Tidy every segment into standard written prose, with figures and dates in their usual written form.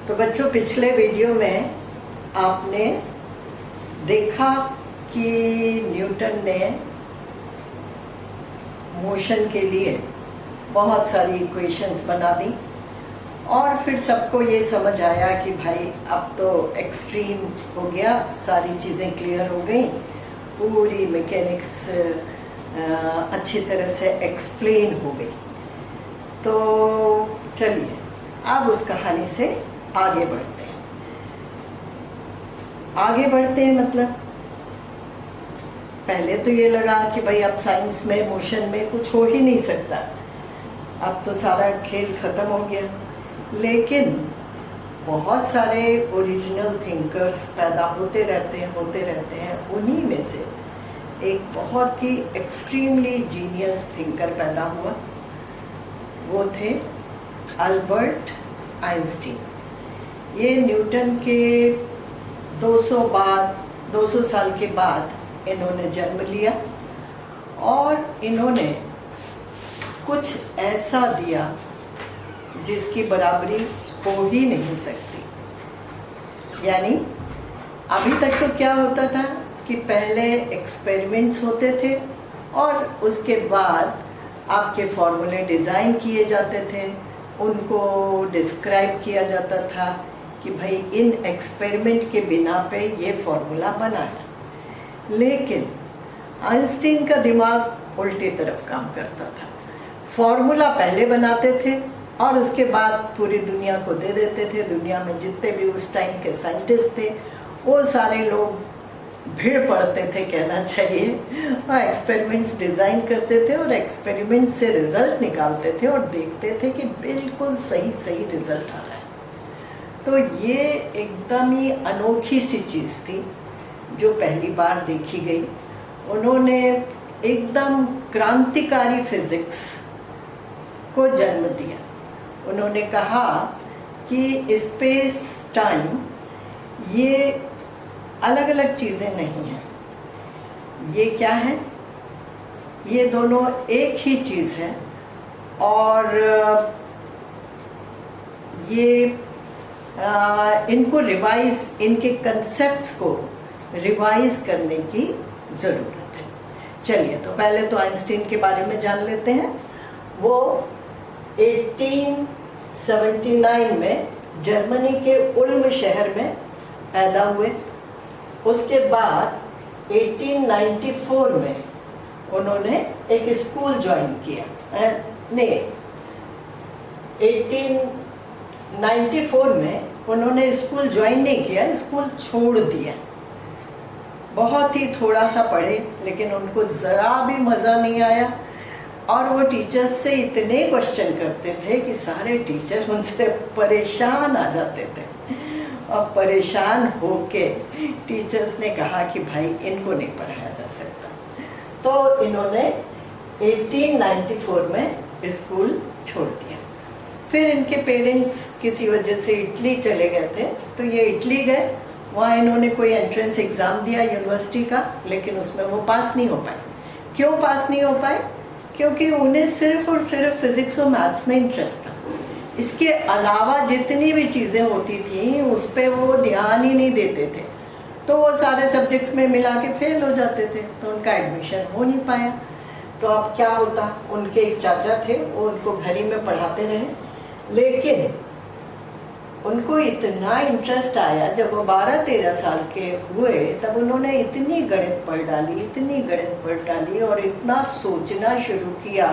तो बच्चों, पिछले वीडियो में आपने देखा कि न्यूटन ने मोशन के लिए बहुत सारी इक्वेशंस बना दी और फिर सबको ये समझ आया कि भाई अब तो एक्सट्रीम हो गया, सारी चीज़ें क्लियर हो गई, पूरी मैकेनिक्स अच्छी तरह से एक्सप्लेन हो गई। तो चलिए अब उस कहानी से आगे बढ़ते हैं। आगे बढ़ते हैं मतलब पहले तो ये लगा कि भाई अब साइंस में, मोशन में कुछ हो ही नहीं सकता, अब तो सारा खेल खत्म हो गया। लेकिन बहुत सारे ओरिजिनल थिंकर्स पैदा होते रहते हैं। उन्हीं में से एक बहुत ही एक्सट्रीमली जीनियस थिंकर पैदा हुआ, वो थे अल्बर्ट आइंस्टीन। ये न्यूटन के 200 साल के बाद इन्होंने जन्म लिया और इन्होंने कुछ ऐसा दिया जिसकी बराबरी हो ही नहीं सकती। यानी अभी तक तो क्या होता था कि पहले एक्सपेरिमेंट्स होते थे और उसके बाद आपके फॉर्मूले डिज़ाइन किए जाते थे, उनको डिस्क्राइब किया जाता था कि भाई इन एक्सपेरिमेंट के बिना पे ये फॉर्मूला बना है। लेकिन आइंस्टीन का दिमाग उल्टी तरफ काम करता था। फॉर्मूला पहले बनाते थे और उसके बाद पूरी दुनिया को दे देते थे। दुनिया में जितने भी उस टाइम के साइंटिस्ट थे वो सारे लोग भीड़ पड़ते थे, कहना चाहिए, और एक्सपेरिमेंट्स डिज़ाइन करते थे और एक्सपेरिमेंट से रिज़ल्ट निकालते थे और देखते थे कि बिल्कुल सही रिज़ल्ट आ रहा है। तो ये एकदम ही अनोखी सी चीज़ थी जो पहली बार देखी गई। उन्होंने एकदम क्रांतिकारी फिज़िक्स को जन्म दिया। उन्होंने कहा कि स्पेस टाइम ये अलग अलग चीज़ें नहीं हैं, ये क्या है, ये दोनों एक ही चीज़ है और ये इनको रिवाइज, इनके कंसेप्ट्स को रिवाइज करने की ज़रूरत है। चलिए तो पहले तो आइंस्टीन के बारे में जान लेते हैं। वो 1879 में जर्मनी के उल्म शहर में पैदा हुए। उसके बाद 1894 में उन्होंने एक स्कूल ज्वाइन किया। नहीं, 1894 में उन्होंने स्कूल ज्वाइन नहीं किया, स्कूल छोड़ दिया। बहुत ही थोड़ा सा पढ़े लेकिन उनको ज़रा भी मज़ा नहीं आया और वो टीचर्स से इतने क्वेश्चन करते थे कि सारे टीचर उनसे परेशान आ जाते थे। और परेशान होके टीचर्स ने कहा कि भाई इनको नहीं पढ़ाया जा सकता। तो इन्होंने 1894 में स्कूल छोड़ दिया। फिर इनके पेरेंट्स किसी वजह से इटली चले गए थे, तो ये इटली गए। वहाँ इन्होंने कोई एंट्रेंस एग्ज़ाम दिया यूनिवर्सिटी का, लेकिन उसमें वो पास नहीं हो पाए। क्यों पास नहीं हो पाए? क्योंकि उन्हें सिर्फ और सिर्फ फिज़िक्स और मैथ्स में इंटरेस्ट था। इसके अलावा जितनी भी चीज़ें होती थी उस पर वो ध्यान ही नहीं देते थे, तो वो सारे सब्जेक्ट्स में मिला के फेल हो जाते थे, तो उनका एडमिशन हो नहीं पाया। तो अब क्या होता, उनके एक चाचा थे, वो उनको घर ही में पढ़ाते रहे। लेकिन उनको इतना इंटरेस्ट आया, जब वो 12-13 साल के हुए तब उन्होंने इतनी गणित पढ़ डाली और इतना सोचना शुरू किया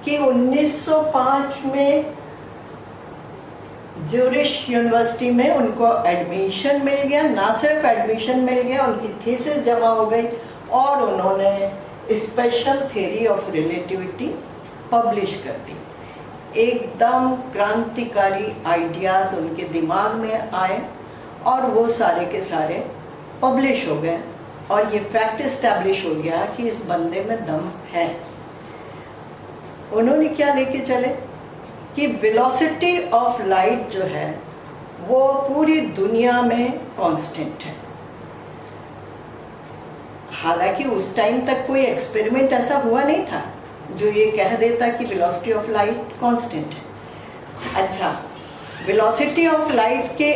कि 1905 में ज्यूरिश यूनिवर्सिटी में उनको एडमिशन मिल गया। ना सिर्फ एडमिशन मिल गया, उनकी थीसिस जमा हो गई और उन्होंने special theory of relativity publish कर दी। एकदम क्रांतिकारी आइडियाज़ उनके दिमाग में आए और वो सारे के सारे पब्लिश हो गए और ये फैक्ट इस्टेब्लिश हो गया कि इस बंदे में दम है। उन्होंने क्या लेके चले कि वेलोसिटी ऑफ लाइट जो है वो पूरी दुनिया में कांस्टेंट है। हालांकि उस टाइम तक कोई एक्सपेरिमेंट ऐसा हुआ नहीं था जो ये कह देता कि वेलोसिटी ऑफ लाइट कांस्टेंट है। अच्छा, वेलोसिटी ऑफ लाइट के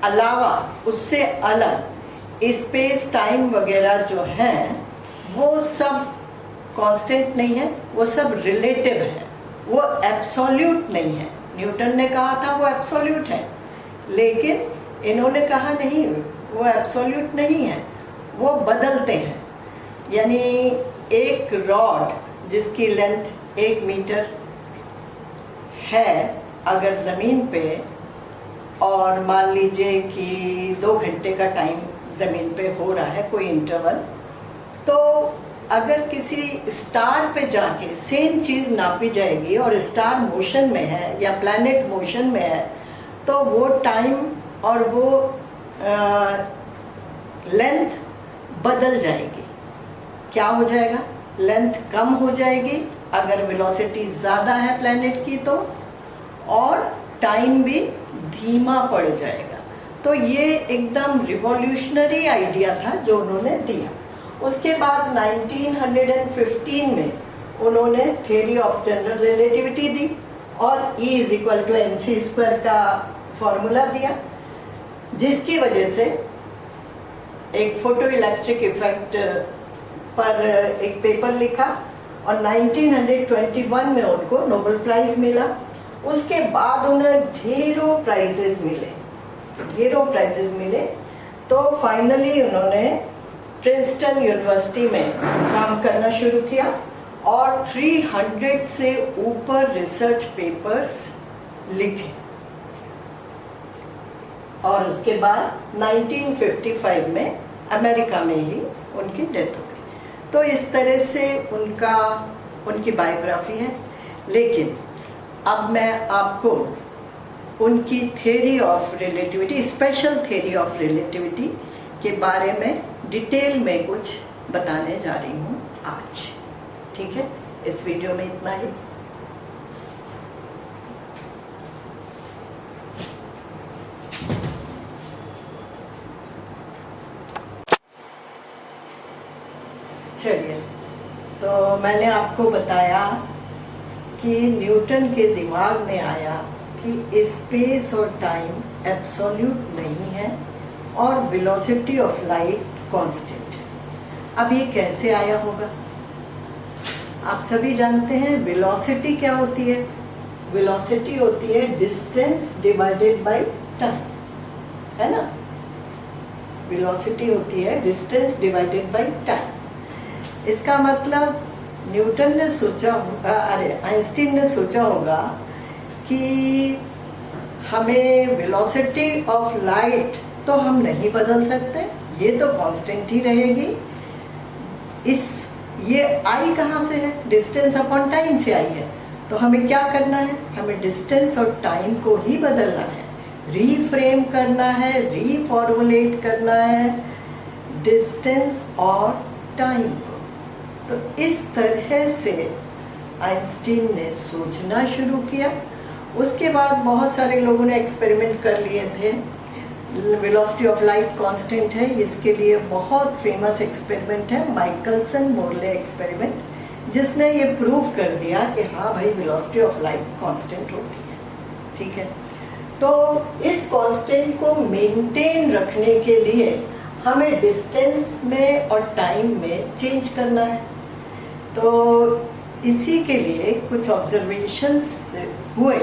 अलावा उससे अलग स्पेस टाइम वगैरह जो हैं वो सब कांस्टेंट नहीं है, वो सब रिलेटिव है, वो एब्सोल्यूट नहीं है। न्यूटन ने कहा था वो एब्सोल्यूट है, लेकिन इन्होंने कहा नहीं, वो एब्सोल्यूट नहीं है, वो बदलते हैं। यानी एक रॉड जिसकी लेंथ 1 मीटर है अगर ज़मीन पे, और मान लीजिए कि 2 घंटे का टाइम ज़मीन पे हो रहा है कोई इंटरवल, तो अगर किसी स्टार पे जाके सेम चीज़ नापी जाएगी और स्टार मोशन में है या प्लैनेट मोशन में है, तो वो टाइम और वो लेंथ बदल जाएगी। क्या हो जाएगा? लेंथ कम हो जाएगी अगर वेलोसिटी ज़्यादा है प्लैनेट की तो, और टाइम भी धीमा पड़ जाएगा। तो ये एकदम रिवॉल्यूशनरी आइडिया था जो उन्होंने दिया। उसके बाद 1915 में उन्होंने थ्योरी ऑफ जनरल रिलेटिविटी दी और E = mc² का फॉर्मूला दिया, जिसकी वजह से एक फोटो इलेक्ट्रिक इफेक्ट पर एक पेपर लिखा और 1921 में उनको नोबेल प्राइज मिला। उसके बाद उन्हें ढेरों प्राइजेस मिले, तो फाइनली उन्होंने प्रिंसटन यूनिवर्सिटी में काम करना शुरू किया और 300 से ऊपर रिसर्च पेपर्स लिखे, और उसके बाद 1955 में अमेरिका में ही उनकी डेथ हो गई। तो इस तरह से उनकी बायोग्राफी है। लेकिन अब मैं आपको उनकी theory of relativity, special theory of relativity के बारे में डिटेल में कुछ बताने जा रही हूँ आज। ठीक है, इस वीडियो में इतना ही। चलिए, तो मैंने आपको बताया कि न्यूटन के दिमाग में आया कि स्पेस और टाइम एब्सोल्यूट नहीं है और वेलोसिटी ऑफ लाइट कांस्टेंट है। अब ये कैसे आया होगा? आप सभी जानते हैं वेलोसिटी क्या होती है। वेलोसिटी होती है डिस्टेंस डिवाइडेड बाय टाइम, है ना। वेलोसिटी होती है डिस्टेंस डिवाइडेड बाय टाइम। इसका मतलब न्यूटन ने सोचा होगा, आइंस्टीन ने सोचा होगा कि हमें वेलोसिटी ऑफ लाइट तो हम नहीं बदल सकते, ये तो कांस्टेंट ही रहेगी। ये आई कहाँ से है? डिस्टेंस अपॉन टाइम से आई है। तो हमें क्या करना है? हमें डिस्टेंस और टाइम को ही बदलना है, रीफ्रेम करना है, रीफॉर्मुलेट करना है डिस्टेंस और टाइम को। तो इस तरह से आइंस्टीन ने सोचना शुरू किया। उसके बाद बहुत सारे लोगों ने एक्सपेरिमेंट कर लिए थे। वेलोसिटी ऑफ लाइट कांस्टेंट है, इसके लिए बहुत फेमस एक्सपेरिमेंट है माइकलसन-मोरले एक्सपेरिमेंट, जिसने ये प्रूव कर दिया कि हाँ भाई वेलोसिटी ऑफ लाइट कांस्टेंट होती है। ठीक है, तो इस कांस्टेंट को मेंटेन रखने के लिए हमें डिस्टेंस में और टाइम में चेंज करना है। तो इसी के लिए कुछ ऑब्जर्वेशंस हुए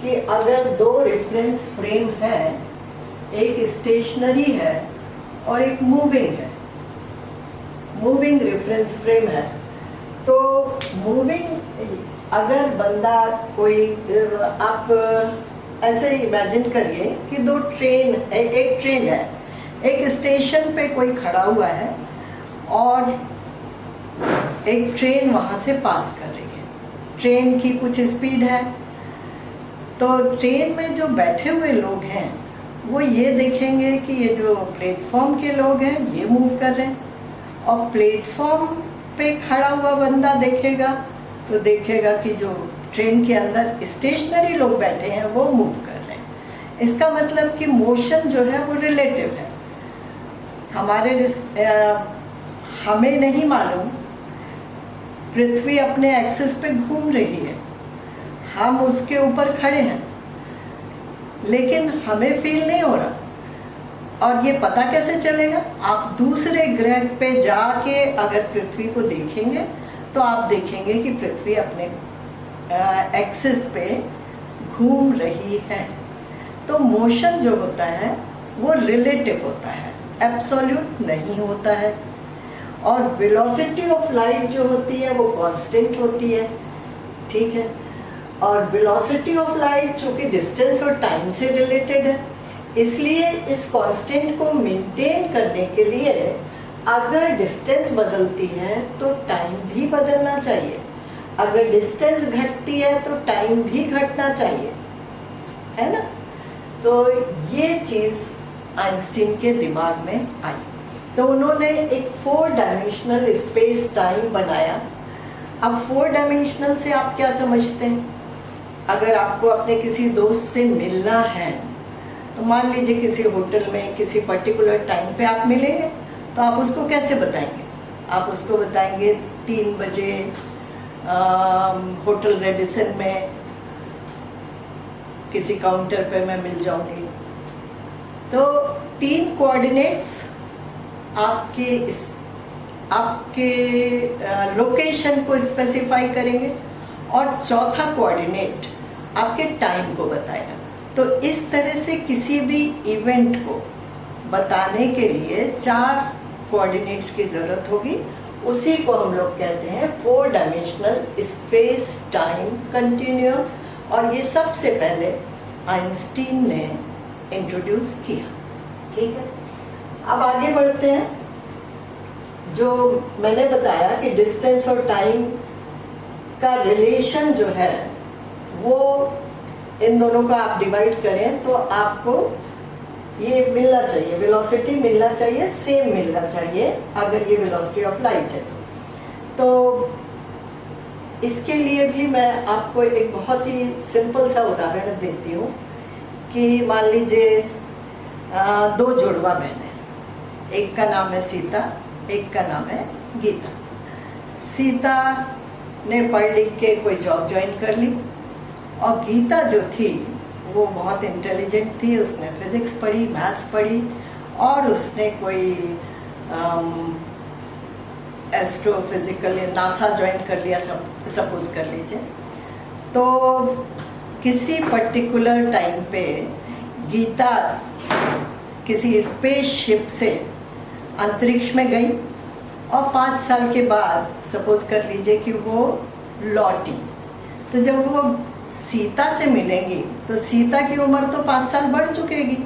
कि अगर 2 रेफरेंस फ्रेम हैं, एक स्टेशनरी है और एक मूविंग है, मूविंग रेफरेंस फ्रेम है, तो मूविंग अगर बंदा कोई, आप ऐसे इमेजिन करिए कि 2 ट्रेन है, एक ट्रेन है, एक स्टेशन पे कोई खड़ा हुआ है और एक ट्रेन वहाँ से पास कर रही है। ट्रेन की कुछ स्पीड है, तो ट्रेन में जो बैठे हुए लोग हैं वो ये देखेंगे कि ये जो प्लेटफॉर्म के लोग हैं ये मूव कर रहे हैं, और प्लेटफॉर्म पे खड़ा हुआ बंदा देखेगा तो देखेगा कि जो ट्रेन के अंदर स्टेशनरी लोग बैठे हैं वो मूव कर रहे हैं। इसका मतलब कि मोशन जो है वो रिलेटिव है। हमें नहीं मालूम पृथ्वी अपने एक्सिस पे घूम रही है, हम उसके ऊपर खड़े हैं, लेकिन हमें फील नहीं हो रहा। और ये पता कैसे चलेगा? आप दूसरे ग्रह पे जाके अगर पृथ्वी को देखेंगे तो आप देखेंगे कि पृथ्वी अपने एक्सिस पे घूम रही है। तो मोशन जो होता है वो रिलेटिव होता है, एब्सोल्यूट नहीं होता है। और वेलोसिटी ऑफ लाइट जो होती है वो कांस्टेंट होती है, ठीक है। और वेलोसिटी ऑफ लाइट चूँकि डिस्टेंस और टाइम से रिलेटेड है, इसलिए इस कांस्टेंट को मेंटेन करने के लिए अगर डिस्टेंस बदलती है तो टाइम भी बदलना चाहिए, अगर डिस्टेंस घटती है तो टाइम भी घटना चाहिए, है ना। तो ये चीज़ आइंस्टीन के दिमाग में आई, तो उन्होंने एक 4 डायमेंशनल स्पेस टाइम बनाया। अब 4 डायमेंशनल से आप क्या समझते हैं? अगर आपको अपने किसी दोस्त से मिलना है तो मान लीजिए किसी होटल में किसी पर्टिकुलर टाइम पे आप मिलेंगे, तो आप उसको कैसे बताएंगे? आप उसको बताएंगे 3 बजे होटल रेडिसन में किसी काउंटर पे मैं मिल जाऊंगी। तो 3 कोऑर्डिनेट्स आपके लोकेशन को स्पेसिफाई करेंगे और चौथा कोऑर्डिनेट आपके टाइम को बताएगा। तो इस तरह से किसी भी इवेंट को बताने के लिए 4 कोऑर्डिनेट्स की ज़रूरत होगी। उसी को हम लोग कहते हैं 4 डायमेंशनल स्पेस टाइम कंटिन्यूम। और ये सबसे पहले आइंस्टीन ने इंट्रोड्यूस किया, ठीक है। अब आगे बढ़ते हैं। जो मैंने बताया कि डिस्टेंस और टाइम का रिलेशन जो है वो इन दोनों का आप डिवाइड करें तो आपको ये मिलना चाहिए, वेलोसिटी मिलना चाहिए, सेम मिलना चाहिए अगर ये वेलोसिटी ऑफ लाइट है तो इसके लिए भी मैं आपको एक बहुत ही सिंपल सा उदाहरण देती हूँ कि मान लीजिए 2 जुड़वा बहनें, एक का नाम है सीता, एक का नाम है गीता। सीता ने पढ़ लिख के कोई जॉब ज्वाइन कर ली और गीता जो थी वो बहुत इंटेलिजेंट थी, उसने फिज़िक्स पढ़ी, मैथ्स पढ़ी और उसने कोई एस्ट्रोफिज़िकल या नासा ज्वाइन कर लिया, सपोज कर लीजिए। तो किसी पर्टिकुलर टाइम पे गीता किसी स्पेसशिप से अंतरिक्ष में गई और 5 साल के बाद सपोज कर लीजिए कि वो लौटी। तो जब वो सीता से मिलेंगी तो सीता की उम्र तो 5 साल बढ़ चुकेगी,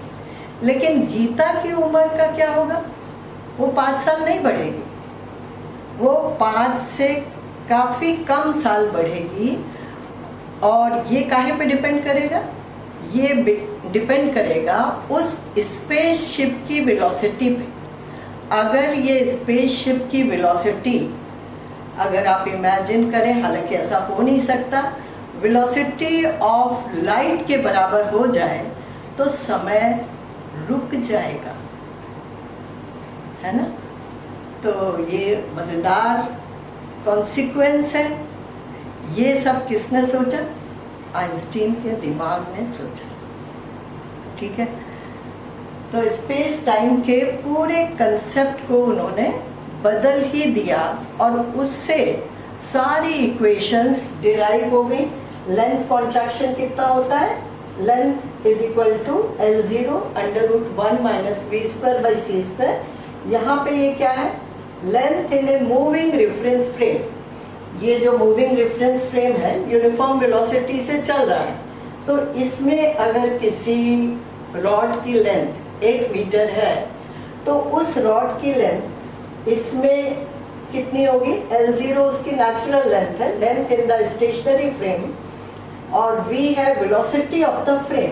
लेकिन गीता की उम्र का क्या होगा? वो 5 साल नहीं बढ़ेगी, वो 5 से काफ़ी कम साल बढ़ेगी। और ये काहे पे डिपेंड करेगा? ये डिपेंड करेगा उस स्पेसशिप की वेलोसिटी पे। अगर ये स्पेसशिप की वेलोसिटी, अगर आप इमेजिन करें, हालांकि ऐसा हो नहीं सकता, वेलोसिटी ऑफ लाइट के बराबर हो जाए तो समय रुक जाएगा, है ना। तो ये मज़ेदार कॉन्सिक्वेंस है। ये सब किसने सोचा? आइंस्टीन के दिमाग ने सोचा, ठीक है। तो स्पेस टाइम के पूरे कंसेप्ट को उन्होंने बदल ही दिया और उससे सारी इक्वेशंस डिराइव हो गई। लेंथ कॉन्ट्रैक्शन कितना होता है? Length is equal to L0 √1 minus v²/c²। यहाँ पे ये क्या है? Length in a moving reference frame. ये जो मूविंग रेफरेंस फ्रेम है यूनिफॉर्म वेलोसिटी से चल रहा है। तो इसमें अगर किसी रॉड की लेंथ 1 मीटर है तो उस रॉड की लेंथ इसमें कितनी होगी? L0 उसकी नेचुरल लेंथ है, length in the stationary frame, और v है वेलोसिटी ऑफ द फ्रेम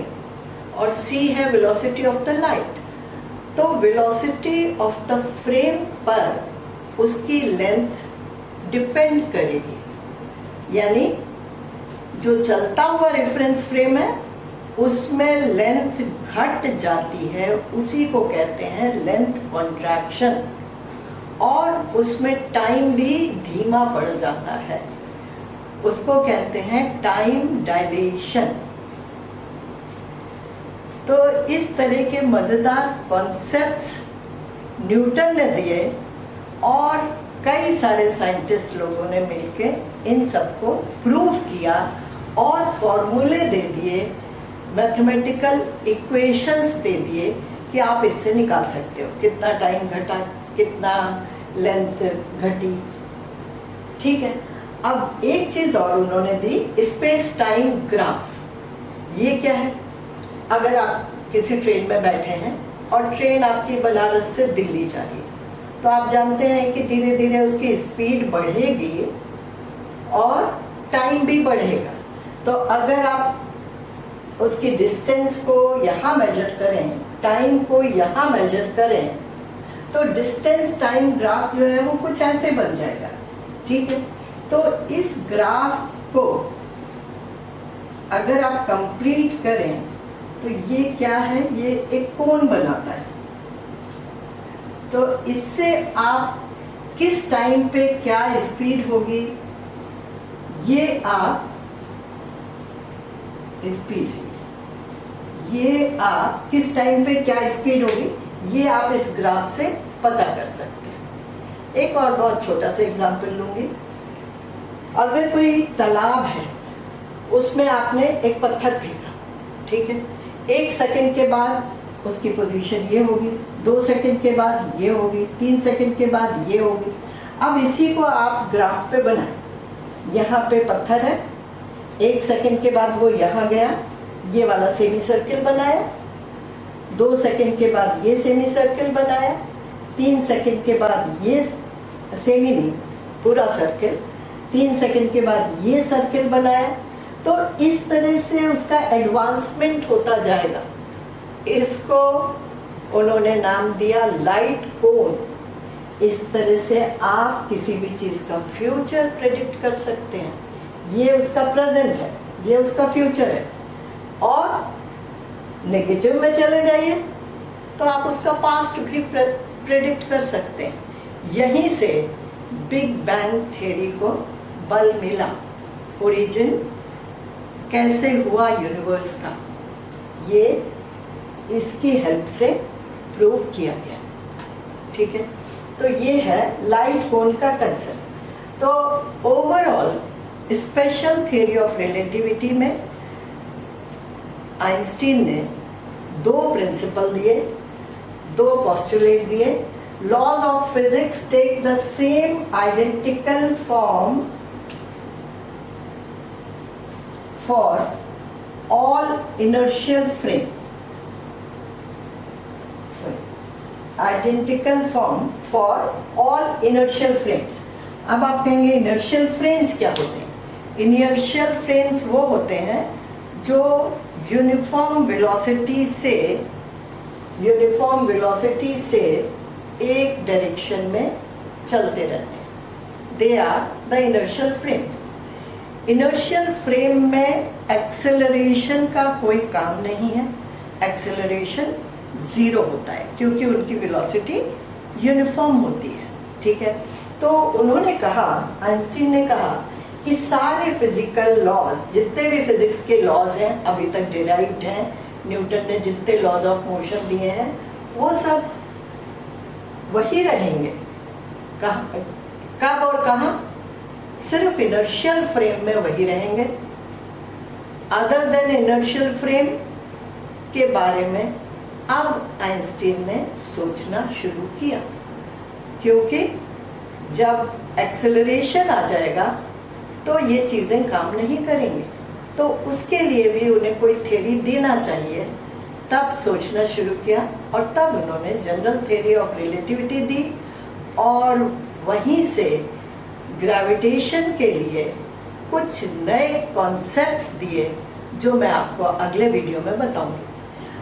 और c है वेलोसिटी ऑफ द लाइट। तो वेलोसिटी ऑफ द फ्रेम पर उसकी लेंथ डिपेंड करेगी, यानी जो चलता हुआ रेफरेंस फ्रेम है उसमें लेंथ घट जाती है, उसी को कहते हैं लेंथ कॉन्ट्रैक्शन, और उसमें टाइम भी धीमा पड़ जाता है, उसको कहते हैं टाइम डायलेशन। तो इस तरह के मज़ेदार कॉन्सेप्ट्स न्यूटन ने दिए और कई सारे साइंटिस्ट लोगों ने मिलकर इन सबको प्रूव किया और फॉर्मूले दे दिए, मैथमेटिकल इक्वेशंस दे दिए कि आप इससे निकाल सकते हो कितना टाइम घटा, कितना लेंथ घटी। ठीक है, अब एक चीज़ और उन्होंने दी, स्पेस टाइम ग्राफ। ये क्या है? अगर आप किसी ट्रेन में बैठे हैं और ट्रेन आपकी बनारस से दिल्ली जा रही है, तो आप जानते हैं कि धीरे धीरे उसकी स्पीड बढ़ेगी और टाइम भी बढ़ेगा। तो अगर आप उसकी डिस्टेंस को यहाँ मेजर करें, टाइम को यहाँ मेजर करें, तो डिस्टेंस टाइम ग्राफ जो है वो कुछ ऐसे बन जाएगा। ठीक है, तो इस ग्राफ को अगर आप कंप्लीट करें तो ये क्या है? ये एक कोण बनाता है। तो इससे आप किस टाइम पे क्या स्पीड होगी, ये आप स्पीड है, ये आप किस टाइम पे क्या स्पीड होगी, ये आप इस ग्राफ से पता कर सकते हैं। एक और बहुत छोटा सा एग्जांपल लूंगी। अगर कोई तालाब है, उसमें आपने एक पत्थर फेंका, ठीक है, 1 सेकंड के बाद उसकी पोजीशन ये होगी, 2 सेकंड के बाद ये होगी, 3 सेकंड के बाद ये होगी। अब इसी को आप ग्राफ पे बनाएं। यहाँ पे पत्थर है, 1 सेकंड के बाद वो यहाँ गया, ये वाला सेमी सर्किल बनाया, 2 सेकंड के बाद ये सेमी सर्किल बनाया, 3 सेकंड के बाद ये सेमी नहीं पूरा सर्किल, 3 सेकंड के बाद ये सर्किल बनाया। तो इस तरह से उसका एडवांसमेंट होता जाएगा। इसको उन्होंने नाम दिया लाइट कोन। इस तरह से आप किसी भी चीज़ का फ्यूचर प्रेडिक्ट कर सकते हैं। ये उसका प्रेजेंट है, ये उसका फ्यूचर है। और नेगेटिव में चले जाइए तो आप उसका पास्ट भी प्रेडिक्ट कर सकते हैं। यहीं से बिग बैंग थ्योरी को बल मिला। ओरिजिन कैसे हुआ यूनिवर्स का, ये इसकी हेल्प से प्रूव किया गया। ठीक है, तो ये है लाइट कोन का कंसेप्ट। तो overall special theory of relativity में आइंस्टीन ने 2 प्रिंसिपल दिए, 2 पोस्टुलेट दिए। Laws of physics take the same identical form for all inertial frame, identical form for all inertial frames. अब आप कहेंगे इनर्शियल फ्रेम्स क्या होते हैं? इनर्शियल फ्रेम्स वो होते हैं जो यूनिफॉर्म वेलोसिटी से एक डायरेक्शन में चलते रहते हैं। They are the inertial frame. Inertial frame में एक्सेलरेशन का कोई काम नहीं है, एक्सेलरेशन 0 होता है क्योंकि उनकी वेलोसिटी यूनिफॉर्म होती है। ठीक है, तो उन्होंने कहा, आइंस्टीन ने कहा कि सारे फिजिकल लॉज, जितने भी फिजिक्स के लॉज हैं अभी तक डिराइव्ड हैं, न्यूटन ने जितने लॉज ऑफ मोशन दिए हैं वो सब वही रहेंगे। कब और कहाँ? सिर्फ इनर्शियल फ्रेम में वही रहेंगे। अदर देन इनर्शियल फ्रेम के बारे में अब आइंस्टीन ने सोचना शुरू किया, क्योंकि जब एक्सेलरेशन आ जाएगा तो ये चीज़ें काम नहीं करेंगी, तो उसके लिए भी उन्हें कोई थ्योरी देना चाहिए। तब सोचना शुरू किया और तब उन्होंने जनरल थ्योरी ऑफ रिलेटिविटी दी और वहीं से ग्रेविटेशन के लिए कुछ नए कॉन्सेप्ट्स दिए जो मैं आपको अगले वीडियो में बताऊंगी।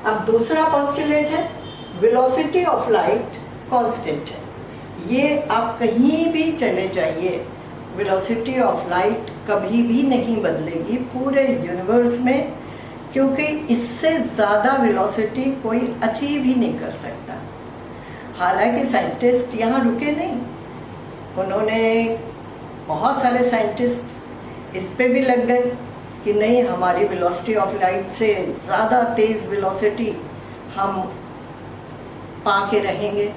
अब दूसरा पोस्टुलेट है वेलोसिटी ऑफ लाइट कांस्टेंट है। ये आप कहीं भी चले जाइए, वेलोसिटी ऑफ लाइट कभी भी नहीं बदलेगी पूरे यूनिवर्स में, क्योंकि इससे ज़्यादा वेलोसिटी कोई अचीव ही नहीं कर सकता। हालांकि साइंटिस्ट यहाँ रुके नहीं, उन्होंने बहुत सारे साइंटिस्ट इस पे भी लग गए कि नहीं, हमारी वेलोसिटी ऑफ लाइट से ज़्यादा तेज़ वेलोसिटी हम पा के रहेंगे,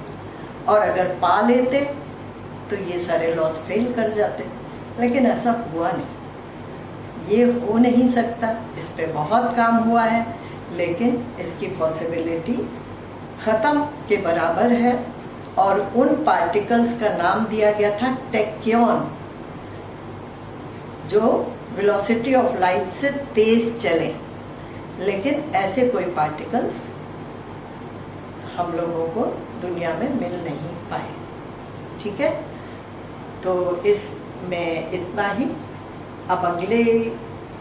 और अगर पा लेते तो ये सारे लॉज फेल कर जाते। लेकिन ऐसा हुआ नहीं, ये हो नहीं सकता। इस पे बहुत काम हुआ है, लेकिन इसकी पॉसिबिलिटी ख़त्म के बराबर है। और उन पार्टिकल्स का नाम दिया गया था टैक्यॉन, जो वेलोसिटी ऑफ लाइट से तेज़ चले। लेकिन ऐसे कोई पार्टिकल्स हम लोगों को दुनिया में मिल नहीं पाए। ठीक है, तो इसमें इतना ही। अब अगले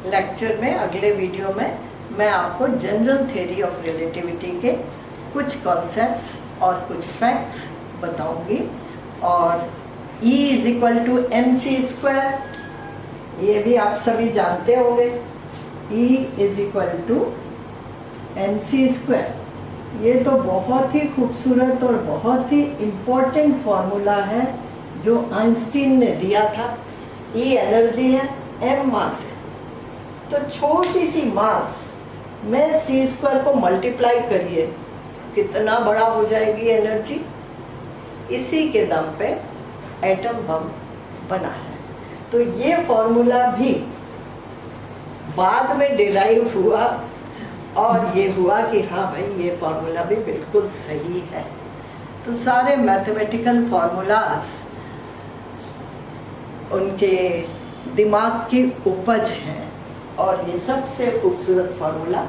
लेक्चर में, अगले वीडियो में मैं आपको जनरल थ्योरी ऑफ रिलेटिविटी के कुछ कॉन्सेप्ट्स और कुछ फैक्ट्स बताऊंगी। और E = mc², ये भी आप सभी जानते होंगे। E = mc²। ये तो बहुत ही खूबसूरत और बहुत ही इम्पोर्टेंट फॉर्मूला है जो आइंस्टीन ने दिया था। E एनर्जी है, m मास है, तो छोटी सी मास में c² को मल्टीप्लाई करिए, कितना बड़ा हो जाएगी एनर्जी। इसी के दम पे एटम बम बना है। तो ये फॉर्मूला भी बाद में डिराइव हुआ, और ये हुआ कि हाँ भाई, ये फॉर्मूला भी बिल्कुल सही है। तो सारे मैथमेटिकल फॉर्मूलाज उनके दिमाग की उपज हैं, और ये सबसे खूबसूरत फॉर्मूला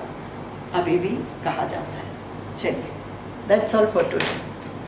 अभी भी कहा जाता है। चलिए, दैट्स ऑल फॉर टुडे।